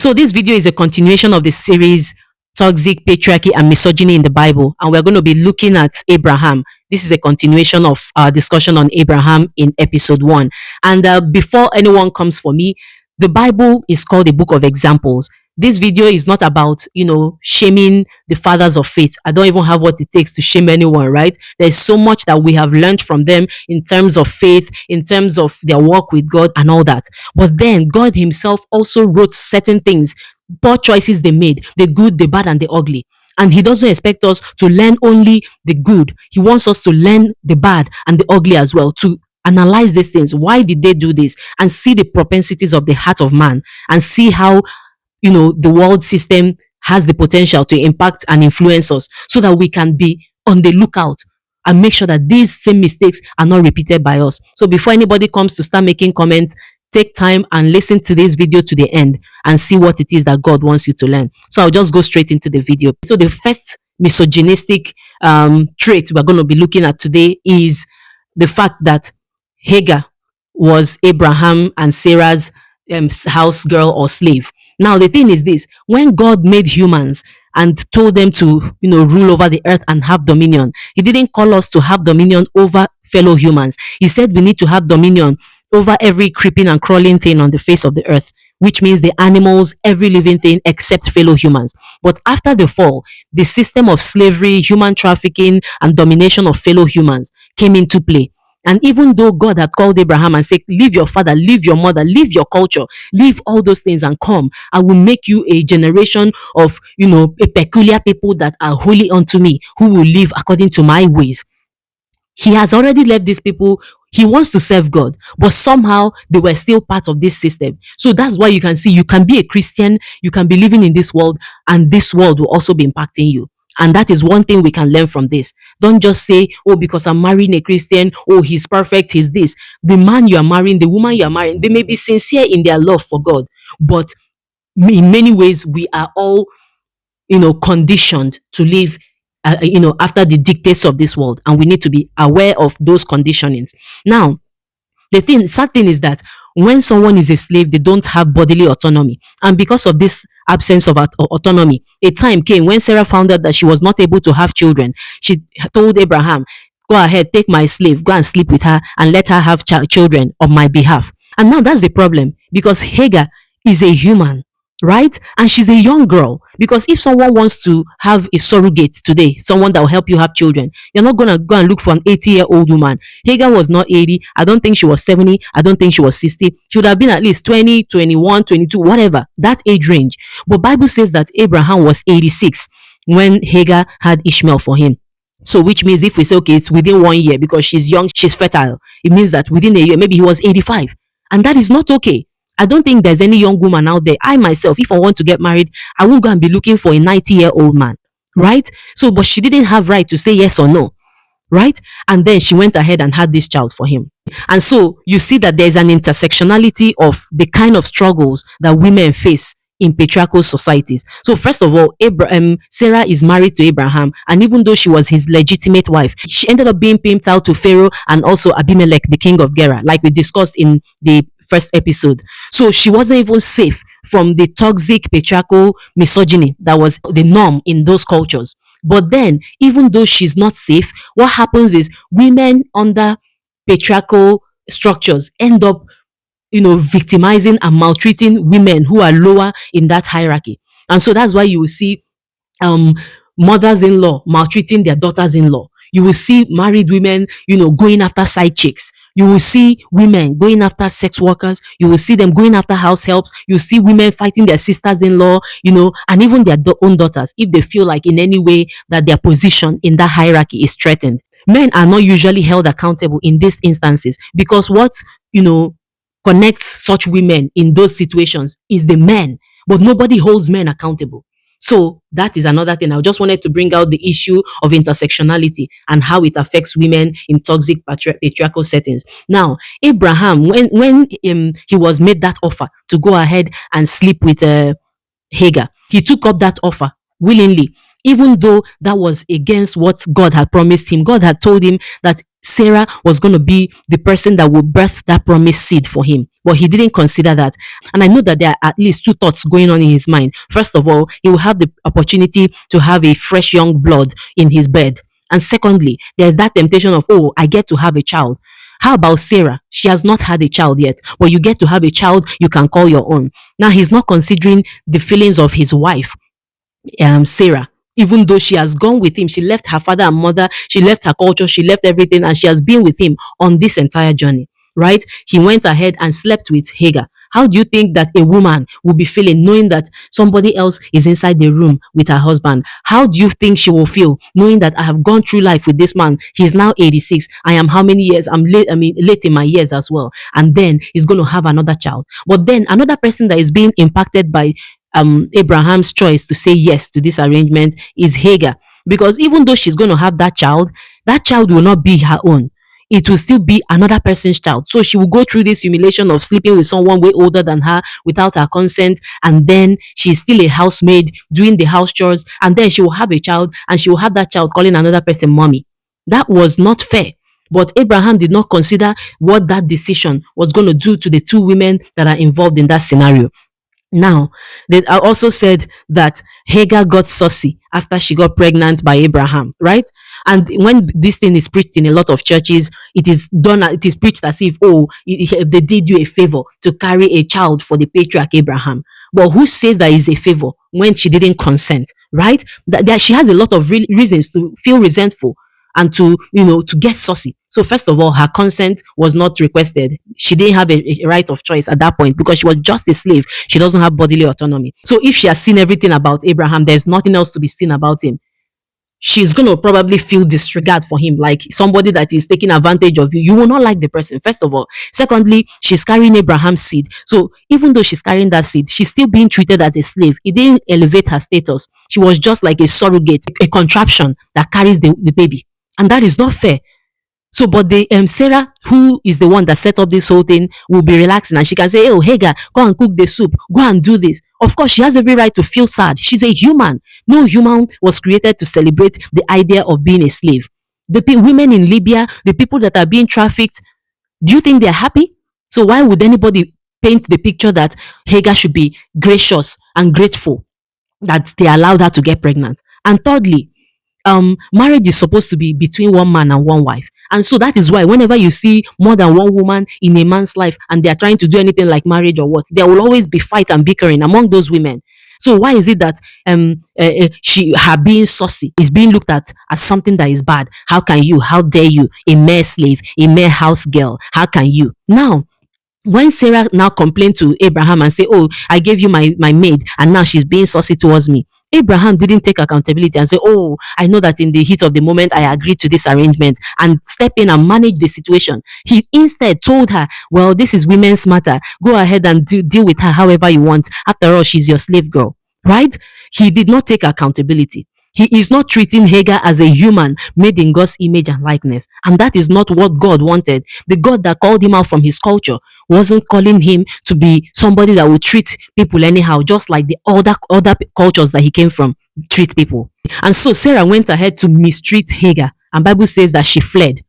So this video is a continuation of the series Toxic Patriarchy and Misogyny in the Bible, and we're going to be looking at Abraham. This is a continuation of our discussion on Abraham in episode 1. And before anyone comes for me, the Bible is called a book of examples. This video is not about, shaming the fathers of faith. I don't even have what it takes to shame anyone, right? There's so much that we have learned from them in terms of faith, in terms of their walk with God and all that. But then God himself also wrote certain things, poor choices they made, the good, the bad, and the ugly. And he doesn't expect us to learn only the good. He wants us to learn the bad and the ugly as well, to analyze these things. Why did they do this? And see the propensities of the heart of man, and see how the world system has the potential to impact and influence us, so that we can be on the lookout and make sure that these same mistakes are not repeated by us. So before anybody comes to start making comments, take time and listen to this video to the end and see what it is that God wants you to learn. So I'll just go straight into the video. So the first misogynistic trait we're going to be looking at today is the fact that Hagar was Abraham and Sarah's house girl or slave. Now, the thing is this: when God made humans and told them to, rule over the earth and have dominion, he didn't call us to have dominion over fellow humans. He said we need to have dominion over every creeping and crawling thing on the face of the earth, which means the animals, every living thing except fellow humans. But after the fall, the system of slavery, human trafficking, and domination of fellow humans came into play. And even though God had called Abraham and said, leave your father, leave your mother, leave your culture, leave all those things and come, I will make you a generation of, a peculiar people that are holy unto me, who will live according to my ways. He has already left these people. He wants to serve God, but somehow they were still part of this system. So that's why you can see, you can be a Christian, you can be living in this world, and this world will also be impacting you. And that is one thing we can learn from this. Don't just say, oh, because I'm marrying a Christian, oh, he's perfect, he's this. The man you are marrying, the woman you are marrying, they may be sincere in their love for God, but in many ways, we are all, conditioned to live, after the dictates of this world. And we need to be aware of those conditionings. Now, the sad thing is that when someone is a slave, they don't have bodily autonomy. And because of this absence of autonomy, a time came when Sarah found out that she was not able to have children. She told Abraham, go ahead, take my slave, go and sleep with her and let her have children on my behalf. And now that's the problem, because Hagar is a human, right? And she's a young girl. Because if someone wants to have a surrogate today, someone that will help you have children, you're not going to go and look for an 80-year-old woman. Hagar was not 80. I don't think she was 70. I don't think she was 60. She would have been at least 20, 21, 22, whatever, that age range. But Bible says that Abraham was 86 when Hagar had Ishmael for him. So which means if we say, okay, it's within 1 year, because she's young, she's fertile, it means that within a year, maybe he was 85. And that is not okay. I don't think there's any young woman out there. I myself, if I want to get married, I won't go and be looking for a 90-year-old man, right? So, but she didn't have right to say yes or no, right? And then she went ahead and had this child for him. And so you see that there's an intersectionality of the kind of struggles that women face in patriarchal societies. So first of all, Sarah is married to Abraham, and even though she was his legitimate wife, she ended up being pimped out to Pharaoh and also Abimelech, the king of Gerar, like we discussed in the first episode. So she wasn't even safe from the toxic patriarchal misogyny that was the norm in those cultures. But then, even though she's not safe, what happens is women under patriarchal structures end up victimizing and maltreating women who are lower in that hierarchy. And so that's why you will see mothers-in-law maltreating their daughters-in-law. You will see married women, going after side chicks. You will see women going after sex workers. You will see them going after house helps. You see women fighting their sisters-in-law, and even their own daughters, if they feel like in any way that their position in that hierarchy is threatened. Men are not usually held accountable in these instances, because what, connects such women in those situations is the men, but nobody holds men accountable. So that is another thing. I just wanted to bring out the issue of intersectionality and how it affects women in toxic patriarchal settings. Now, Abraham, when he was made that offer to go ahead and sleep with Hagar, he took up that offer willingly, even though that was against what God had promised him. God had told him that Sarah was going to be the person that would birth that promised seed for him. But he didn't consider that. And I know that there are at least two thoughts going on in his mind. First of all, he will have the opportunity to have a fresh young blood in his bed. And secondly, there's that temptation of, oh, I get to have a child. How about Sarah? She has not had a child yet, but you get to have a child you can call your own. Now, he's not considering the feelings of his wife, Sarah. Even though she has gone with him, she left her father and mother, she left her culture, she left everything, and she has been with him on this entire journey, right? He went ahead and slept with Hagar. How do you think that a woman will be feeling knowing that somebody else is inside the room with her husband? How do you think she will feel knowing that I have gone through life with this man? He's now 86. I am how many years? I'm late, late in my years as well. And then he's going to have another child. But then another person that is being impacted by Abraham's choice to say yes to this arrangement is Hagar. Because even though she's going to have that child will not be her own. It will still be another person's child. So she will go through this humiliation of sleeping with someone way older than her without her consent. And then she's still a housemaid doing the house chores. And then she will have a child and she will have that child calling another person mommy. That was not fair. But Abraham did not consider what that decision was going to do to the two women that are involved in that scenario. Now, they also said that Hagar got saucy after she got pregnant by Abraham, right? And when this thing is preached in a lot of churches, it is preached as if, oh, they did you a favor to carry a child for the patriarch Abraham. But who says that is a favor when she didn't consent, right? That she has a lot of reasons to feel resentful and to get saucy. So first of all, her consent was not requested. She didn't have a right of choice at that point because she was just a slave. She doesn't have bodily autonomy. So if she has seen everything about Abraham, there's nothing else to be seen about him. She's going to probably feel disregard for him, like somebody that is taking advantage of you. You will not like the person, first of all. Secondly, she's carrying Abraham's seed. So even though she's carrying that seed, she's still being treated as a slave. It didn't elevate her status. She was just like a surrogate, a contraption that carries the baby. And that is not fair. So, but the Sarah, who is the one that set up this whole thing, will be relaxing and she can say, "Oh, Hagar, go and cook the soup. Go and do this." Of course, she has every right to feel sad. She's a human. No human was created to celebrate the idea of being a slave. The women in Libya, the people that are being trafficked, do you think they're happy? So why would anybody paint the picture that Hagar should be gracious and grateful that they allowed her to get pregnant? And thirdly, marriage is supposed to be between one man and one wife, and so that is why whenever you see more than one woman in a man's life and they are trying to do anything like marriage or what, there will always be fight and bickering among those women. So why is it that her being saucy is being looked at as something that is bad? How dare you, a mere slave, a mere house girl, how can you? Now, when Sarah now complained to Abraham and say, "Oh, I gave you my maid and now she's being saucy towards me," Abraham didn't take accountability and say, "Oh, I know that in the heat of the moment I agreed to this arrangement," and step in and manage the situation. He instead told her, "Well, this is women's matter. Go ahead and deal with her however you want. After all, she's your slave girl." Right? He did not take accountability. He is not treating Hagar as a human made in God's image and likeness. And that is not what God wanted. The God that called him out from his culture wasn't calling him to be somebody that would treat people anyhow, just like the other cultures that he came from treat people. And so Sarah went ahead to mistreat Hagar. And Bible says that she fled.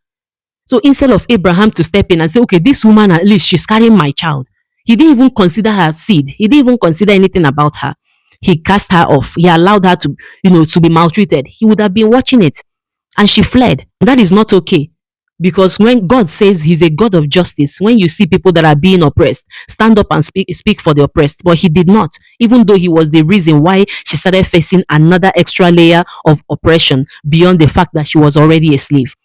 So instead of Abraham to step in and say, "Okay, this woman, at least she's carrying my child," he didn't even consider her seed. He didn't even consider anything about her. He cast her off. He allowed her to be maltreated. He would have been watching it. And she fled. That is not okay. Because when God says he's a God of justice, when you see people that are being oppressed, stand up and speak for the oppressed. But he did not, even though he was the reason why she started facing another extra layer of oppression beyond the fact that she was already a slave.